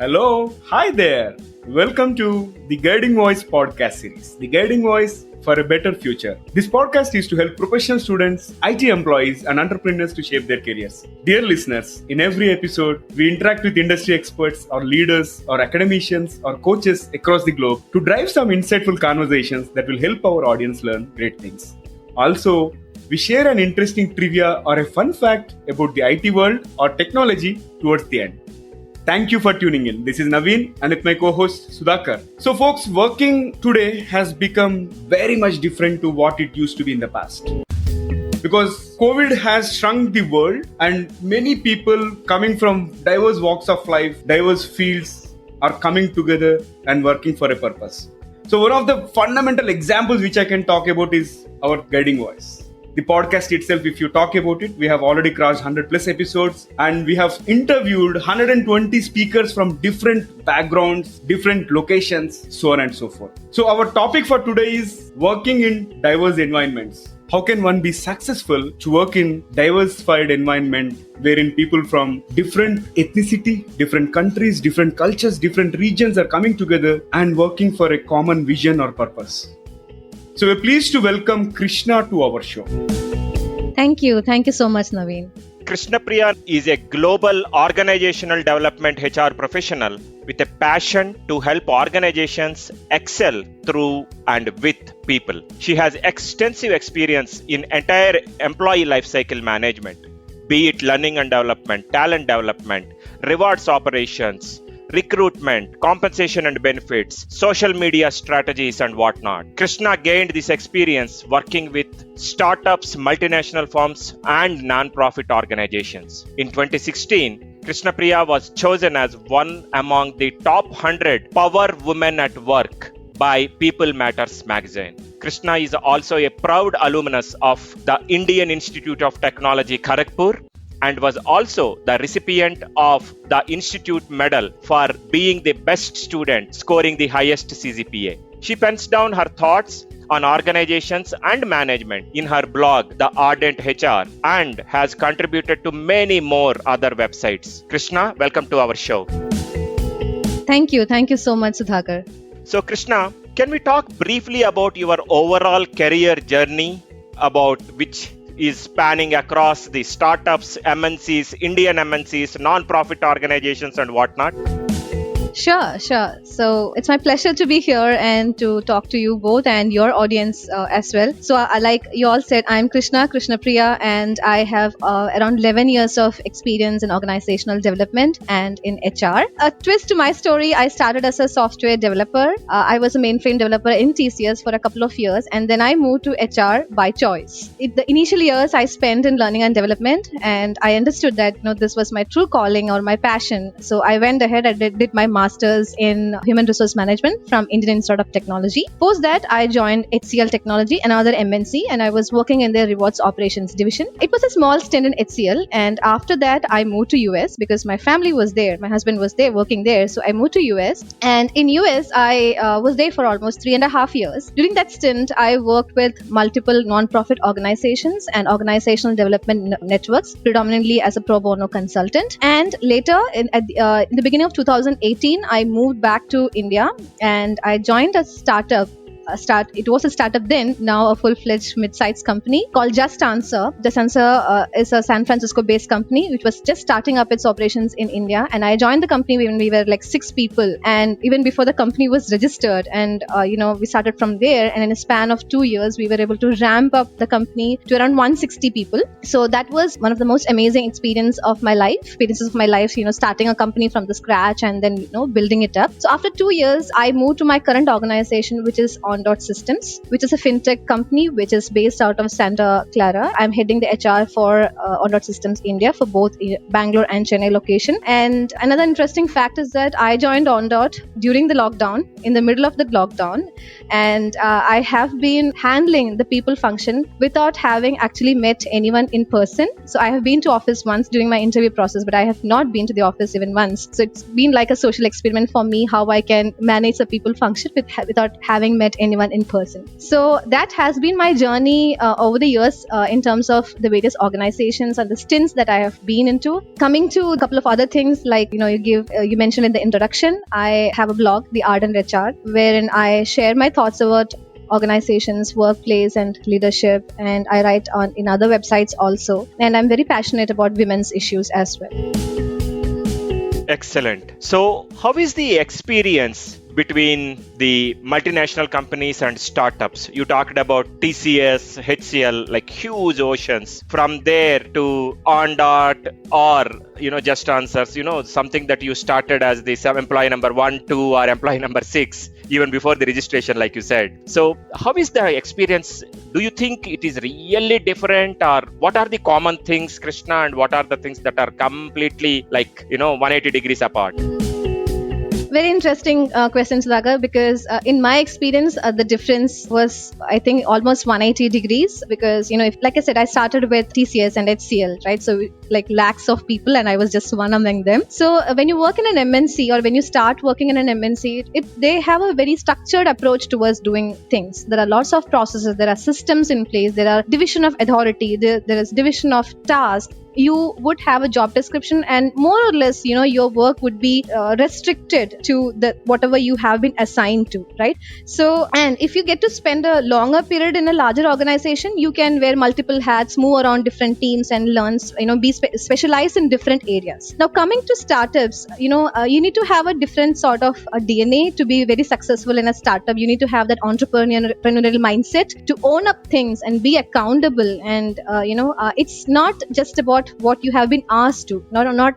Hello, hi there. Welcome to the Guiding Voice podcast series, The Guiding Voice for a Better Future. This podcast is to help professional students, IT employees, and entrepreneurs to shape their careers. Dear listeners, in every episode, we interact with industry experts or leaders or academicians or coaches across the globe to drive some insightful conversations that will help our audience learn great things. Also, we share an interesting trivia or a fun fact about the IT world or technology towards the end. Thank you for tuning in. This is Naveen and with my co-host Sudhakar. So folks, working today has become very much different to what it used to be in the past. Because COVID has shrunk the world and many people coming from diverse walks of life, diverse fields are coming together and working for a purpose. So one of the fundamental examples which I can talk about is our Guiding Voice. The podcast itself, if you talk about it, we have already crossed 100 plus episodes and we have interviewed 120 speakers from different backgrounds, different locations, so on and so forth. So our topic for today is working in diverse environments. How can one be successful to work in diversified environment wherein people from different ethnicity, different countries, different cultures, different regions are coming together and working for a common vision or purpose? So we're pleased to welcome Krishna to our show. Thank you. Thank you so much, Naveen. Krishnapriya is a global organizational development HR professional with a passion to help organizations excel through and with people. She has extensive experience in entire employee lifecycle management, be it learning and development, talent development, rewards operations, recruitment, compensation and benefits, social media strategies and whatnot. Krishna gained this experience working with startups, multinational firms and non-profit organizations. In 2016, Krishnapriya was chosen as one among the top 100 power women at work by People Matters magazine. Krishna is also a proud alumnus of the Indian Institute of Technology, Kharagpur, and was also the recipient of the Institute Medal for being the best student, scoring the highest CGPA. She pens down her thoughts on organizations and management in her blog, The Ardent HR, and has contributed to many more other websites. Krishna, welcome to our show. Thank you. Thank you so much, Sudhakar. So, Krishna, can we talk briefly about your overall career journey, about which is spanning across the startups, MNCs, Indian MNCs, non-profit organizations and whatnot? Sure. So it's my pleasure to be here and to talk to you both and your audience as well. So like you all said, I'm Krishnapriya, and I have around 11 years of experience in organizational development and in HR. A twist to my story, I started as a software developer. I was a mainframe developer in TCS for a couple of years, and then I moved to HR by choice. The initial years I spent in learning and development, and I understood that this was my true calling or my passion. So I went ahead and did my Masters in Human Resource Management from Indian Institute of Technology. Post that, I joined HCL Technology, another MNC, and I was working in their rewards operations division. It was a small stint in HCL, and after that, I moved to US because my family was there. My husband was there working there, so I moved to US. And in US, I was there for almost 3.5 years. During that stint, I worked with multiple non-profit organizations and organizational development networks, predominantly as a pro bono consultant. And later, in the beginning of 2018, I moved back to India and I joined a startup. It was a startup then, now a full-fledged mid-sized company called Just Answer. Just Answer is a San Francisco-based company which was just starting up its operations in India. And I joined the company when we were like 6 people, and even before the company was registered. And we started from there, and in a span of 2 years, we were able to ramp up the company to around 160 people. So that was one of the most amazing experiences of my life. Starting a company from the scratch and then building it up. So after 2 years, I moved to my current organization, which is Systems, which is a fintech company which is based out of Santa Clara. I'm heading the HR for Systems India for both Bangalore and Chennai location. And another interesting fact is that I joined Ondot during the lockdown, in the middle of the lockdown, and I have been handling the people function without having actually met anyone in person. So I have been to office once during my interview process, but I have not been to the office even once. So it's been like a social experiment for me, how I can manage the people function without having met anyone in person. So that has been my journey over the years in terms of the various organizations and the stints that I have been into. Coming to a couple of other things, like you mentioned in the introduction, I have a blog, The Art and HR, wherein I share my thoughts about organizations, workplace, and leadership, and I write in other websites also. And I'm very passionate about women's issues as well. Excellent. So, how is the experience between the multinational companies and startups? You talked about TCS, HCL, like huge oceans. From there to OnDot or Just Answers, something that you started as the employee number 1, 2, or employee number 6, even before the registration, like you said. So, how is the experience? Do you think it is really different, or what are the common things, Krishna, and what are the things that are completely 180 degrees apart? Very interesting question, Sudhakar, because in my experience, the difference was, I think, almost 180 degrees because, like I said, I started with TCS and HCL, right? So like lakhs of people and I was just one among them. So when you work in an MNC or when you start working in an MNC, they have a very structured approach towards doing things. There are lots of processes, there are systems in place, there are division of authority, there is division of tasks. You would have a job description and more or less, your work would be restricted to whatever you have been assigned to, right? So, and if you get to spend a longer period in a larger organization, you can wear multiple hats, move around different teams and learn, be specialized in different areas. Now, coming to startups, you need to have a different sort of a DNA to be very successful in a startup. You need to have that entrepreneurial mindset to own up things and be accountable. And, it's not just about what you have been asked to.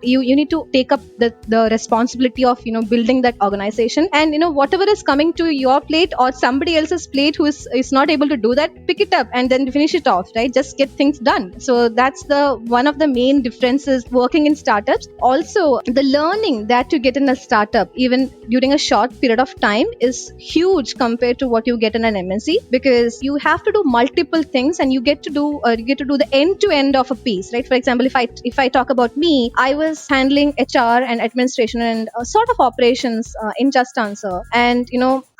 You need to take up the responsibility of building that organization, and whatever is coming to your plate or somebody else's plate who is not able to do that, pick it up and then finish it off, right? Just get things done. So that's one of the main differences working in startups. Also, the learning that you get in a startup, even during a short period of time, is huge compared to what you get in an MNC, because you have to do multiple things and you get to do the end to end of a piece, right? For example, if I talk about me, I was handling HR and administration and sort of operations in Just Answer. And,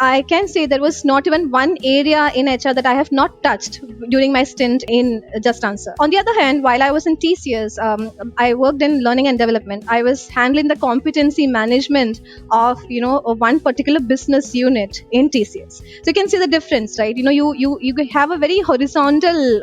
I can say there was not even one area in HR that I have not touched during my stint in Just Answer. On the other hand, while I was in TCS, I worked in learning and development. I was handling the competency management of, one particular business unit in TCS. So you can see the difference, right? You have a very horizontal,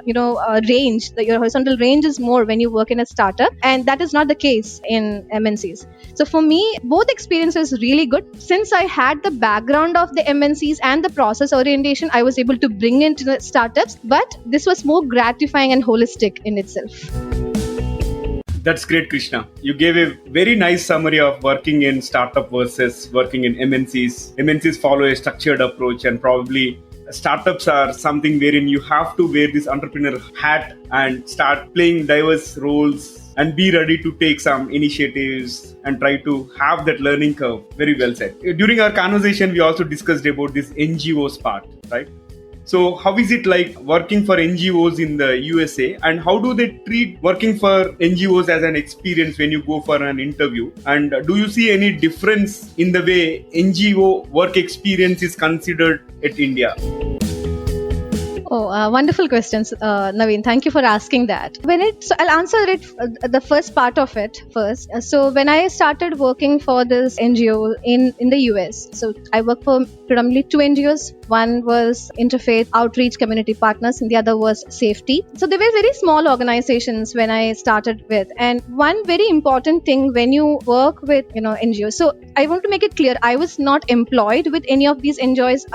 range. Your horizontal range is more when you work in a startup, and that is not the case in MNCs. So for me, both experiences really good. Since I had the background of the MNCs and the process orientation, I was able to bring into the startups, but this was more gratifying and holistic in itself. That's great, Krishna. You gave a very nice summary of working in startup versus working in MNCs. MNCs follow a structured approach, and probably startups are something wherein you have to wear this entrepreneur hat and start playing diverse roles and be ready to take some initiatives and try to have that learning curve. Very well said. During our conversation, we also discussed about this NGOs part, right? So how is it like working for NGOs in the USA, and how do they treat working for NGOs as an experience when you go for an interview? And do you see any difference in the way NGO work experience is considered at India? Oh, wonderful questions, Naveen. Thank you for asking that. I'll answer it, the first part of it first. So when I started working for this NGO in the US, so I worked for predominantly 2 NGOs. One was Interfaith Outreach Community Partners and the other was Safety. So they were very small organizations when I started with. And one very important thing when you work with, NGOs. So I want to make it clear, I was not employed with any of these NGOs.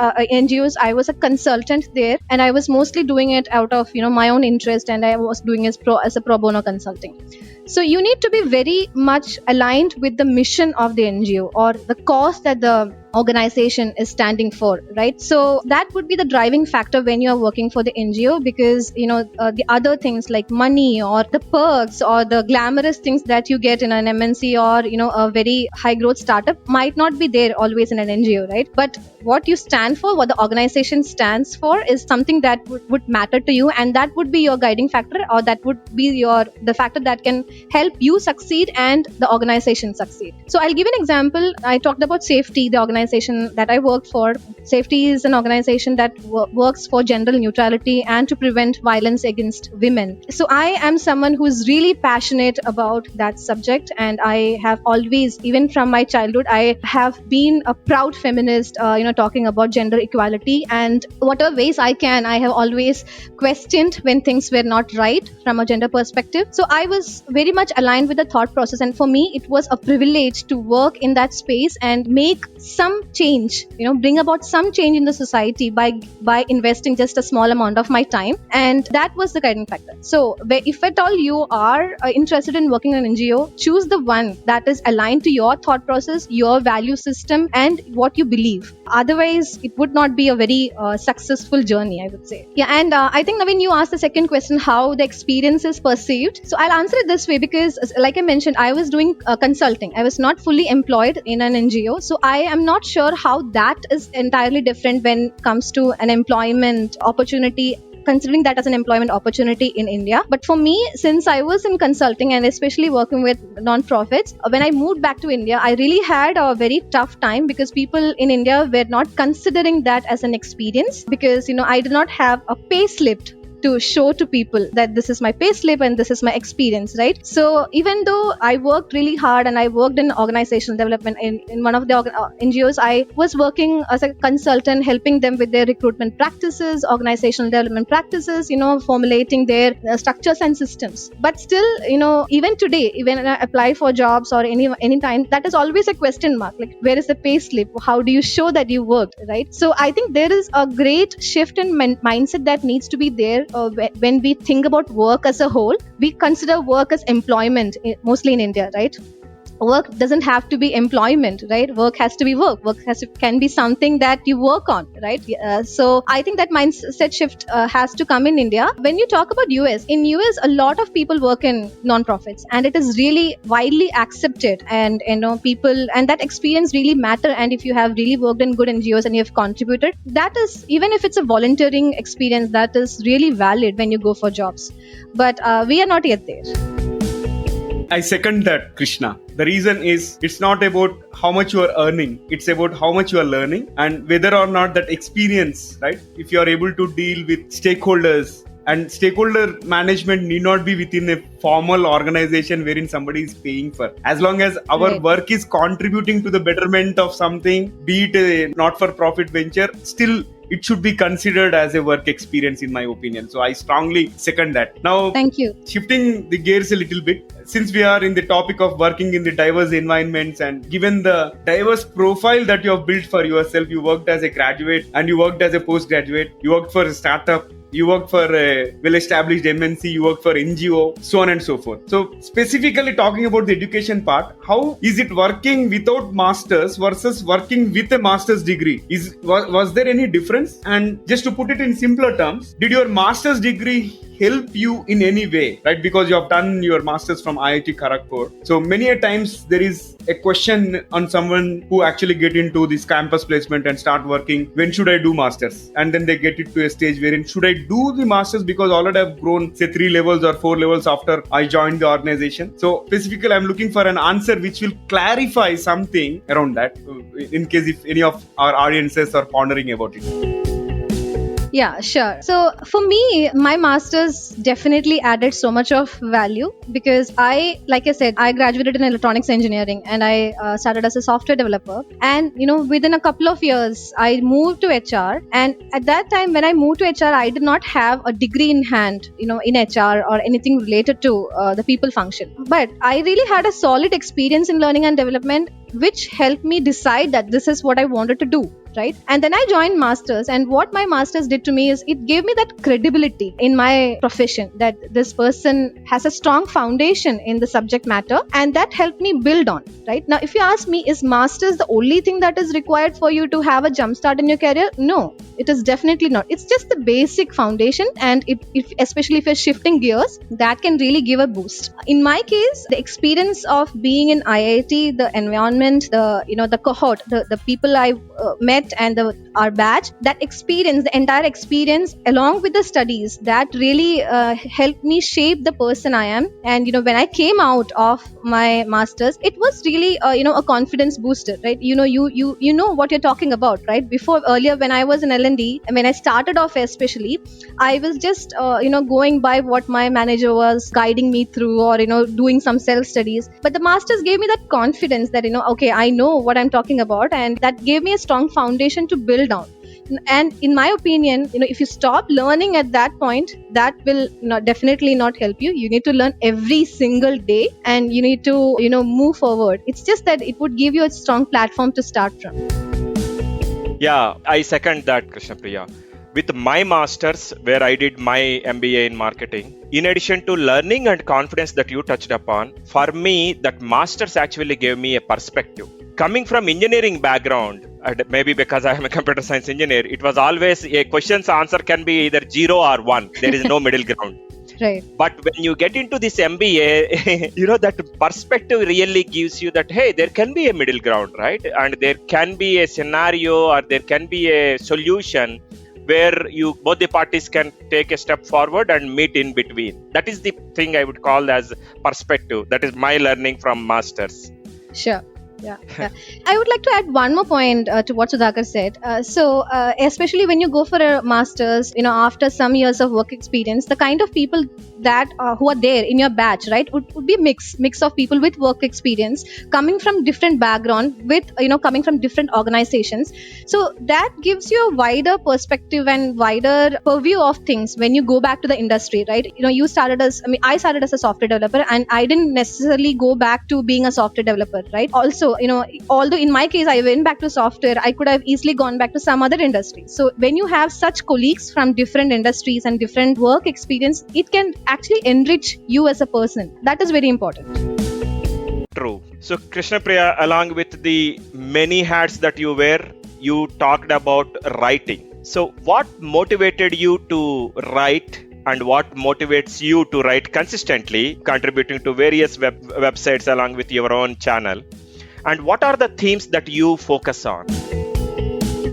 I was a consultant there, and I was mostly doing it out of, my own interest, and I was doing as a pro bono consulting. So you need to be very much aligned with the mission of the NGO or the cause that the organization is standing for, right? So that would be the driving factor when you are working for the NGO, because the other things like money or the perks or the glamorous things that you get in an MNC or a very high growth startup might not be there always in an NGO, right? But what you stand for, what the organization stands for, is something that would matter to you, and that would be your guiding factor, or that would be the factor that can help you succeed and the organization succeed. So I'll give an example. I talked about safety, the organization that I worked for. Safety is an organization that works for gender neutrality and to prevent violence against women. So I am someone who is really passionate about that subject, and I have always, even from my childhood, I have been a proud feminist, talking about gender equality, and whatever ways I can, I have always questioned when things were not right from a gender perspective. So I was very much aligned with the thought process, and for me it was a privilege to work in that space and make some change, bring about some change in the society by investing just a small amount of my time, and that was the guiding factor. So if at all you are interested in working in an NGO, choose the one that is aligned to your thought process, your value system, and what you believe. Otherwise, it would not be a very successful journey, I would say. Yeah, and I think, Naveen, you asked the second question, how the experience is perceived. So I'll answer it this way, because like I mentioned, I was doing consulting. I was not fully employed in an NGO. So I am not sure how that is entirely different when it comes to an employment opportunity, considering that as an employment opportunity in India. But for me, since I was in consulting and especially working with non-profits, when I moved back to India, I really had a very tough time, because people in India were not considering that as an experience, because, I did not have a pay slip to show to people that this is my pay slip and this is my experience, right? So even though I worked really hard and I worked in organizational development in one of the NGOs, I was working as a consultant, helping them with their recruitment practices, organizational development practices, formulating their structures and systems. But still, even today, when I apply for jobs or any time, that is always a question mark. Like, where is the pay slip? How do you show that you worked, right? So I think there is a great shift in mindset that needs to be there. When we think about work as a whole, we consider work as employment, mostly in India, right? Work doesn't have to be employment, right? Work has to be work. Work can be something that you work on, right? So I think that mindset shift has to come in India. When you talk about US, in US, a lot of people work in non-profits, and it is really widely accepted, and people, and that experience really matter. And if you have really worked in good NGOs and you have contributed, that is, even if it's a volunteering experience, that is really valid when you go for jobs. But we are not yet there. I second that, Krishna. The reason is, it's not about how much you are earning, it's about how much you are learning, and whether or not that experience, right? If you are able to deal with stakeholders, and stakeholder management need not be within a formal organization wherein somebody is paying for. As long as our work is contributing to the betterment of something, be it a not-for-profit venture, still it should be considered as a work experience, in my opinion. So I strongly second that. Now, thank you. Shifting the gears a little bit, since we are in the topic of working in the diverse environments, and given the diverse profile that you have built for yourself, you worked as a graduate and you worked as a postgraduate, you worked for a startup, you work for a well-established MNC, you work for NGO, so on and so forth. So specifically talking about the education part, how is it working without masters versus working with a master's degree? Was there any difference? And just to put it in simpler terms, did your master's degree help you in any way, right? Because you have done your master's from IIT Kharagpur. So many a times there is a question on someone who actually get into this campus placement and start working, when should I do masters? And then they get it to a stage wherein, should I do the masters because already I've grown say 3 levels or 4 levels after I joined the organization? So specifically, I'm looking for an answer which will clarify something around that, in case if any of our audiences are pondering about it. Yeah, sure. So for me, my master's definitely added so much of value, because like I said, I graduated in electronics engineering and I started as a software developer. And, within a couple of years, I moved to HR. And at that time, when I moved to HR, I did not have a degree in hand, in HR or anything related to the people function. But I really had a solid experience in learning and development, which helped me decide that this is what I wanted to do. Right? And then I joined masters, and what my masters did to me is it gave me that credibility in my profession, that this person has a strong foundation in the subject matter, and that helped me build on. Right? Now, if you ask me, is masters the only thing that is required for you to have a jump start in your career? No, it is definitely not. It's just the basic foundation, and especially if you're shifting gears, that can really give a boost. In my case, the experience of being in IIT, the environment, the cohort, the people I met met and our batch, that experience, the entire experience along with the studies, that really helped me shape the person I am. And when I came out of my masters, it was really a confidence booster, right? You know what you're talking about, right? Before, earlier, when I was in L&D and when I started off especially, I was just going by what my manager was guiding me through, or doing some self studies. But the masters gave me that confidence that okay, I know what I'm talking about, and that gave me a strong foundation to build on. And in my opinion, if you stop learning at that point, that will definitely not help you. You need to learn every single day, and you need to move forward. It's just that it would give you a strong platform to start from. Yeah, I second that, Krishnapriya. With my masters, where I did my MBA in marketing, in addition to learning and confidence that you touched upon, for me, that masters actually gave me a perspective. Coming from engineering background, and maybe because I am a computer science engineer, it was always a question's answer can be either 0 or 1. There is no middle ground. Right. But when you get into this MBA, that perspective really gives you that, hey, there can be a middle ground, right? And there can be a scenario, or there can be a solution where both the parties can take a step forward and meet in between. That is the thing I would call as perspective. That is my learning from masters. Sure. Yeah. I would like to add one more point to what Sudhakar said. So, especially when you go for a master's, after some years of work experience, the kind of people that who are there in your batch, right, would be a mix of people with work experience, coming from different background, with coming from different organizations. So that gives you a wider perspective and wider purview of things when you go back to the industry, right? I started as a software developer, and I didn't necessarily go back to being a software developer, right? Also, although in my case I went back to software, I could have easily gone back to some other industry. So when you have such colleagues from different industries and different work experience, it can actually enrich you as a person. That is very important. True. So Krishnapriya, along with the many hats that you wear, you talked about writing. So what motivated you to write, and what motivates you to write consistently, contributing to various websites along with your own channel? And what are the themes that you focus on?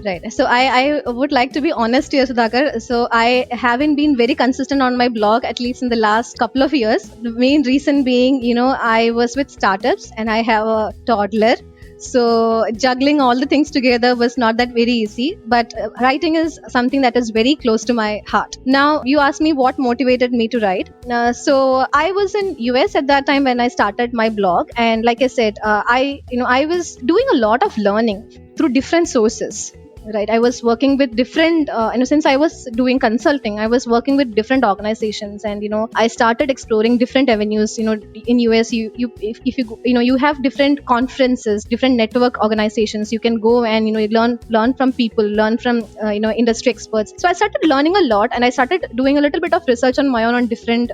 Right. So I would like to be honest here, Sudhakar. So I haven't been very consistent on my blog, at least in the last couple of years. The main reason being, I was with startups and I have a toddler. So juggling all the things together was not that very easy, but writing is something that is very close to my heart. Now, you asked me what motivated me to write. So I was in US at that time when I started my blog, and like I said, I was doing a lot of learning through different sources. Right, I was working with different, since I was doing consulting, I was working with different organizations, and I started exploring different avenues. In US, you have different conferences, different network organizations. You can go and learn from people, learn from industry experts. So I started learning a lot, and I started doing a little bit of research on my own on different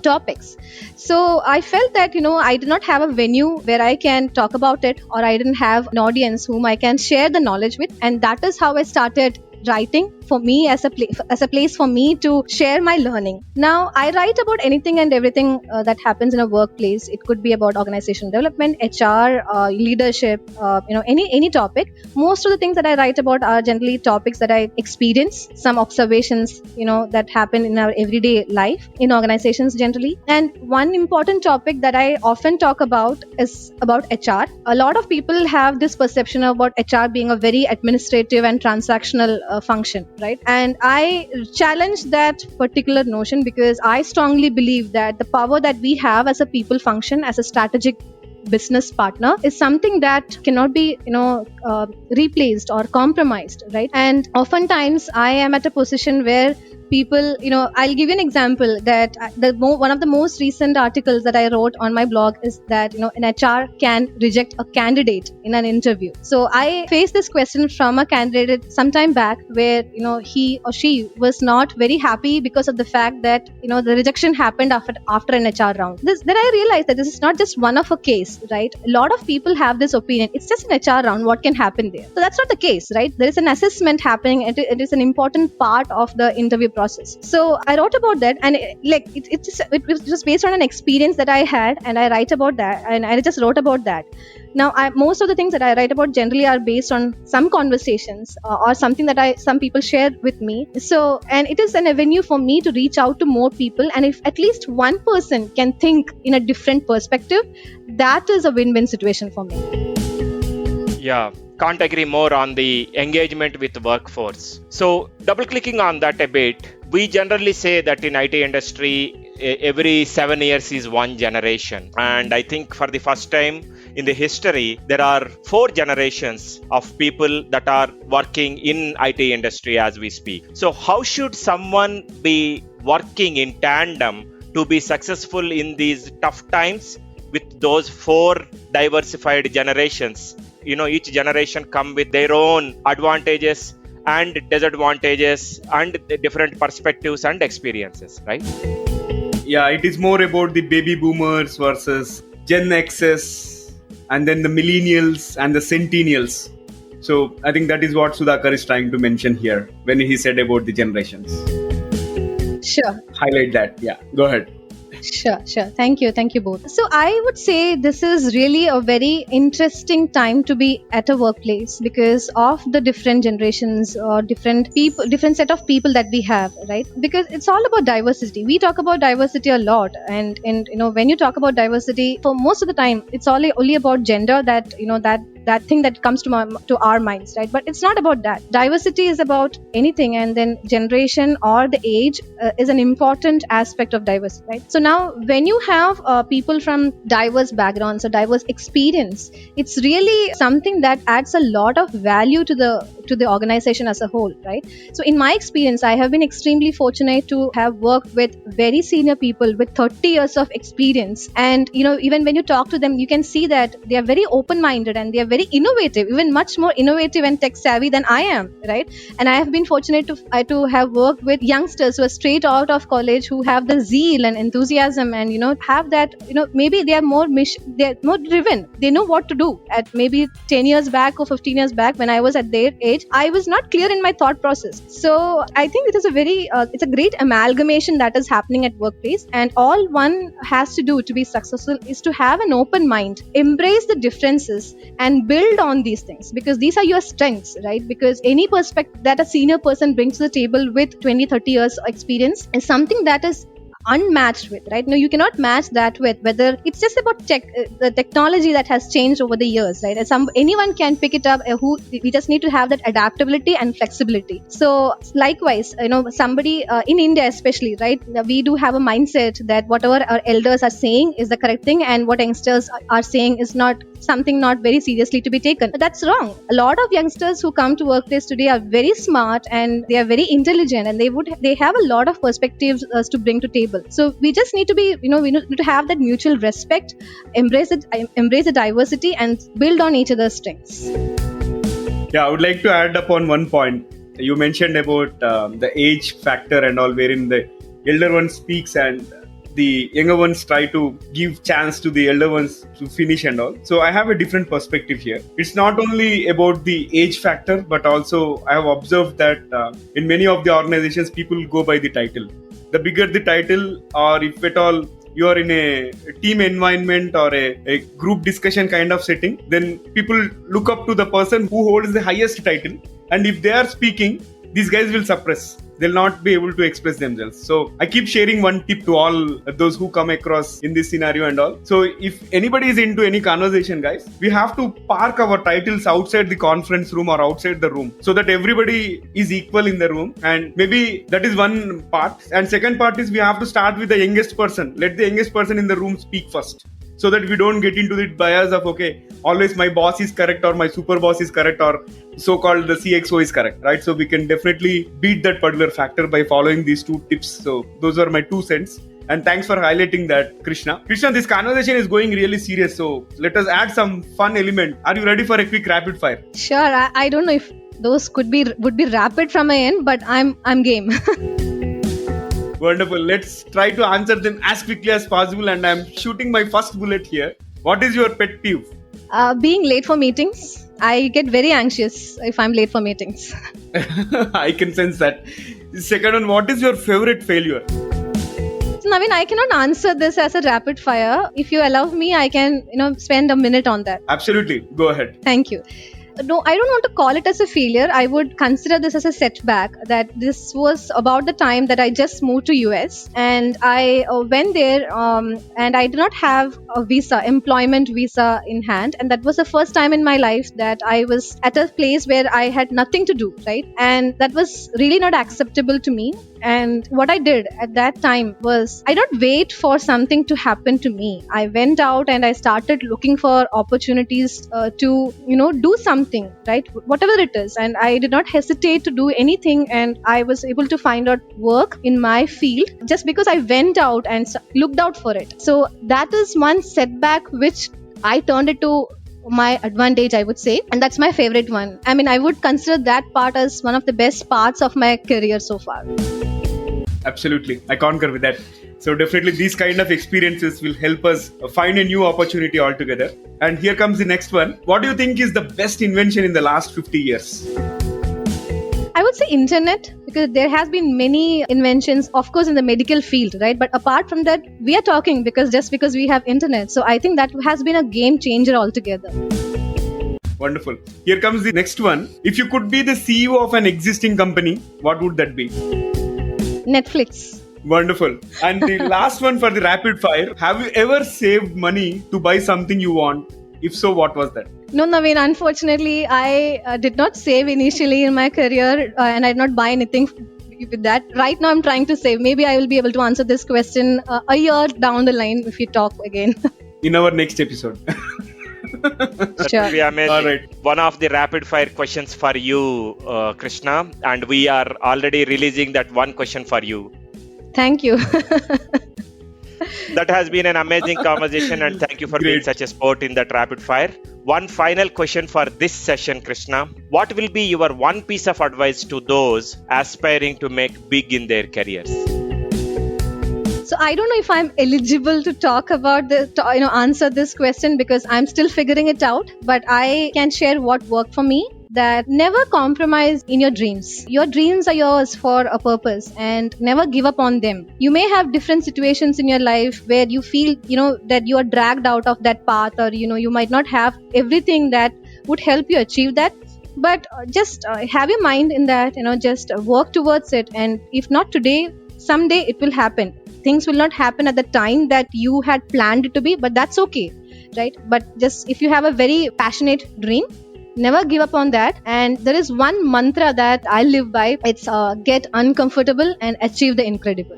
topics. So I felt that I did not have a venue where I can talk about it, or I didn't have an audience whom I can share the knowledge with, and that is how I started writing, for me as a place for me to share my learning. Now, I write about anything and everything that happens in a workplace. It could be about organizational development, HR, leadership, any topic. Most of the things that I write about are generally topics that I experience, some observations, that happen in our everyday life in organizations generally. And one important topic that I often talk about is about HR. A lot of people have this perception about HR being a very administrative and transactional function, right? And I challenge that particular notion, because I strongly believe that the power that we have as a people function, as a strategic business partner, is something that cannot be replaced or compromised, right? And oftentimes I am at a position where people, I'll give you an example that one of the most recent articles that I wrote on my blog is that an HR can reject a candidate in an interview. So I faced this question from a candidate some time back, where he or she was not very happy because of the fact that the rejection happened after an HR round. Then I realized that this is not just one of a case, right? A lot of people have this opinion, it's just an HR round, what can happen there? So that's not the case, right? There is an assessment happening, and it is an important part of the interview process. So I wrote about that, and it was just based on an experience that I had, and I write about that, and I just wrote about that. Now, most of the things that I write about generally are based on some conversations or something that some people share with me. So, and it is an avenue for me to reach out to more people. And if at least one person can think in a different perspective, that is a win-win situation for me. Yeah, can't agree more on the engagement with workforce. So, double clicking on that a bit, we generally say that in IT industry, every 7 years is one generation. And I think for the first time in the history, there are 4 generations of people that are working in IT industry as we speak. So how should someone be working in tandem to be successful in these tough times with those 4 diversified generations? Each generation come with their own advantages and disadvantages and different perspectives and experiences, right? Yeah, it is more about the baby boomers versus Gen Xs, and then the millennials and the centennials. So I think that is what Sudhakar is trying to mention here when he said about the generations. Sure. Highlight that. Yeah, go ahead. Sure. Thank you both. So I would say this is really a very interesting time to be at a workplace because of the different generations or different people, different set of people that we have, right? Because it's all about diversity. We talk about diversity a lot, and when you talk about diversity, for most of the time, it's only about gender that thing that comes to our minds, right? But it's not about that. Diversity is about anything, and then generation or the age is an important aspect of diversity, right? So now, when you have people from diverse backgrounds or diverse experience, it's really something that adds a lot of value to the organization as a whole, right? So in my experience, I have been extremely fortunate to have worked with very senior people with 30 years of experience, and even when you talk to them, you can see that they are very open-minded and they are very innovative, even much more innovative and tech savvy than I am, right? And I have been fortunate to have worked with youngsters who are straight out of college, who have the zeal and enthusiasm, and have that, maybe they are more driven. They know what to do. At maybe 10 years back or 15 years back, when I was at their age, I was not clear in my thought process. So I think it is it's a great amalgamation that is happening at workplace, and all one has to do to be successful is to have an open mind, embrace the differences, and build on these things, because these are your strengths, right? Because any perspective that a senior person brings to the table with 20-30 years experience is something that is unmatched with, right? No, you cannot match that with whether it's just about the technology that has changed over the years, right? Anyone can pick it up. We just need to have that adaptability and flexibility. So likewise, somebody in India especially, right? We do have a mindset that whatever our elders are saying is the correct thing, and what youngsters are saying is not something not very seriously to be taken. But that's wrong. A lot of youngsters who come to workplace today are very smart and they are very intelligent, and they have a lot of perspectives to bring to table. So we just need to be, we need to have that mutual respect, embrace the diversity, and build on each other's strengths. Yeah, I would like to add upon one point. You mentioned about the age factor and all, wherein the elder one speaks and the younger ones try to give chance to the elder ones to finish and all. So I have a different perspective here. It's not only about the age factor, but also I have observed that in many of the organizations, people go by the title. The bigger the title, or if at all you are in a team environment or a group discussion kind of setting, then people look up to the person who holds the highest title. And if they are speaking, these guys will suppress. They'll not be able to express themselves. So I keep sharing one tip to all those who come across in this scenario and all. So if anybody is into any conversation, guys, we have to park our titles outside the conference room or outside the room so that everybody is equal in the room. And maybe that is one part. And second part is we have to start with the youngest person. Let the youngest person in the room speak first, so that we don't get into the bias of, okay, always my boss is correct or my super boss is correct or so-called the CXO is correct, right? So we can definitely beat that particular factor by following these 2 tips. So those are my 2 cents. And thanks for highlighting that, Krishna. Krishna, this conversation is going really serious. So let us add some fun element. Are you ready for a quick rapid fire? Sure. I don't know if those would be rapid from my end, but I'm game. Wonderful. Let's try to answer them as quickly as possible. And I'm shooting my first bullet here. What is your pet peeve? Being late for meetings. I get very anxious if I'm late for meetings. I can sense that. The second one, what is your favorite failure? So, Naveen, I cannot answer this as a rapid fire. If you allow me, I can, spend a minute on that. Absolutely. Go ahead. Thank you. No, I don't want to call it as a failure. I would consider this as a setback. That this was about the time that I just moved to US, and I went there, and I did not have a visa, employment visa in hand, and that was the first time in my life that I was at a place where I had nothing to do, right? And that was really not acceptable to me. And what I did at that time was I did not wait for something to happen to me. I went out and I started looking for opportunities to, do something, right? Whatever it is. And I did not hesitate to do anything. And I was able to find out work in my field just because I went out and looked out for it. So that is one setback which I turned it to my advantage, I would say. And that's my favorite one. I mean, I would consider that part as one of the best parts of my career so far. Absolutely. I concur with that. So definitely these kind of experiences will help us find a new opportunity altogether. And here comes the next one. What do you think is the best invention in the last 50 years? I would say internet, because there has been many inventions, of course, in the medical field, right? But apart from that, we are talking because we have internet. So I think that has been a game changer altogether. Wonderful. Here comes the next one. If you could be the CEO of an existing company, what would that be? Netflix. Wonderful. And the last one for the rapid fire. Have you ever saved money to buy something you want? If so, what was that? No, Naveen, unfortunately, I did not save initially in my career and I did not buy anything with that. Right now, I'm trying to save. Maybe I will be able to answer this question a year down the line if you talk again. In our next episode. That Sure. will be amazing. All right. One of the rapid fire questions for you, Krishna, and we are already releasing that one question for you. Thank you. That has been an amazing conversation, and thank you for being Great. such a sport in that rapid fire. One final question for this session, Krishna. What will be your one piece of advice to those aspiring to make big in their careers? So I don't know if I'm eligible to talk about answer this question because I'm still figuring it out. But I can share what worked for me. That never compromise in your dreams. Your dreams are yours for a purpose, and never give up on them. You may have different situations in your life where you feel, that you are dragged out of that path, or you might not have everything that would help you achieve that. But just have your mind in that. Just work towards it, and if not today, someday it will happen. Things will not happen at the time that you had planned it to be, but that's okay, right? But just if you have a very passionate dream, never give up on that. And there is one mantra that I live by. It's get uncomfortable and achieve the incredible.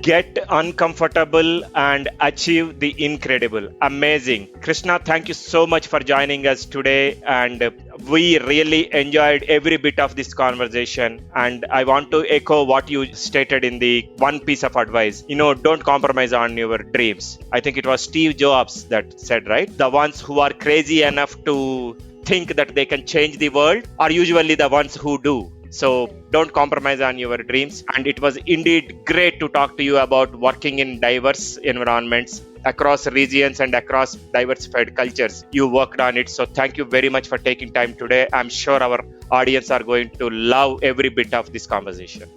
Get uncomfortable and achieve the incredible. Amazing. Krishna, thank you so much for joining us today. And we really enjoyed every bit of this conversation. And I want to echo what you stated in the one piece of advice. Don't compromise on your dreams. I think it was Steve Jobs that said, right? The ones who are crazy enough to think that they can change the world are usually the ones who do. So don't compromise on your dreams. And it was indeed great to talk to you about working in diverse environments across regions and across diversified cultures. You worked on it. So thank you very much for taking time today. I'm sure our audience are going to love every bit of this conversation.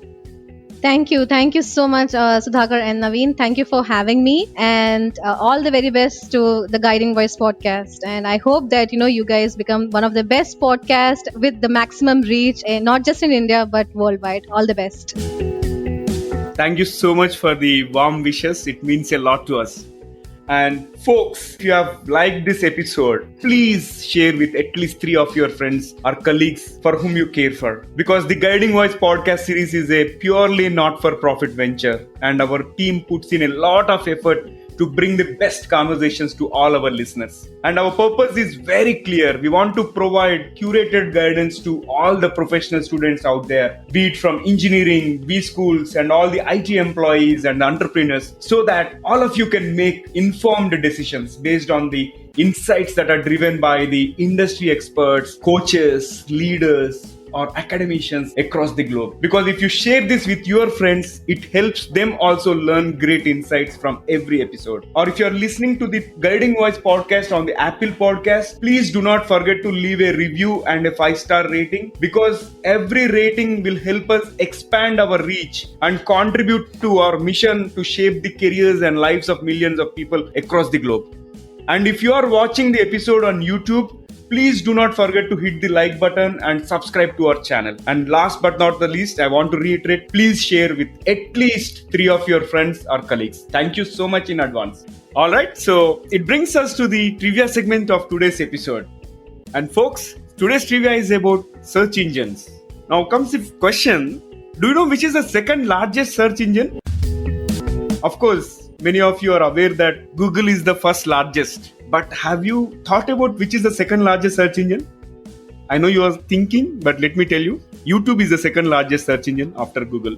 Thank you. Thank you so much, Sudhakar and Naveen. Thank you for having me, and all the very best to the Guiding Voice podcast. And I hope that, you guys become one of the best podcasts with the maximum reach, not just in India, but worldwide. All the best. Thank you so much for the warm wishes. It means a lot to us. And folks, if you have liked this episode, please share with at least 3 of your friends or colleagues for whom you care for. Because the Guiding Voice podcast series is a purely not-for-profit venture, and our team puts in a lot of effort to bring the best conversations to all our listeners. And our purpose is very clear. We want to provide curated guidance to all the professional students out there, be it from engineering, B schools, and all the IT employees and entrepreneurs, so that all of you can make informed decisions based on the insights that are driven by the industry experts, coaches, leaders, or academicians across the globe. Because if you share this with your friends, it helps them also learn great insights from every episode. Or if you're listening to the Guiding Voice podcast on the Apple podcast, please do not forget to leave a review and a 5-star rating, because every rating will help us expand our reach and contribute to our mission to shape the careers and lives of millions of people across the globe. And if you are watching the episode on YouTube, please do not forget to hit the like button and subscribe to our channel. And last but not the least, I want to reiterate, please share with at least 3 of your friends or colleagues. Thank you so much in advance. Alright, so it brings us to the trivia segment of today's episode. And folks, today's trivia is about search engines. Now comes the question, do you know which is the second largest search engine? Of course, many of you are aware that Google is the first largest. But have you thought about which is the second largest search engine? I know you are thinking, but let me tell you, YouTube is the second largest search engine after Google.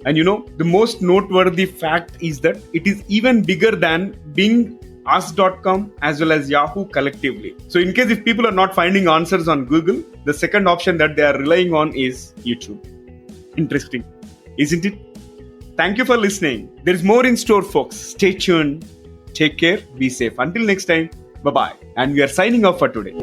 And you know, the most noteworthy fact is that it is even bigger than Bing, Ask.com as well as Yahoo collectively. So in case if people are not finding answers on Google, the second option that they are relying on is YouTube. Interesting, isn't it? Thank you for listening. There is more in store, folks. Stay tuned. Take care. Be safe. Until next time. Bye-bye. And we are signing off for today.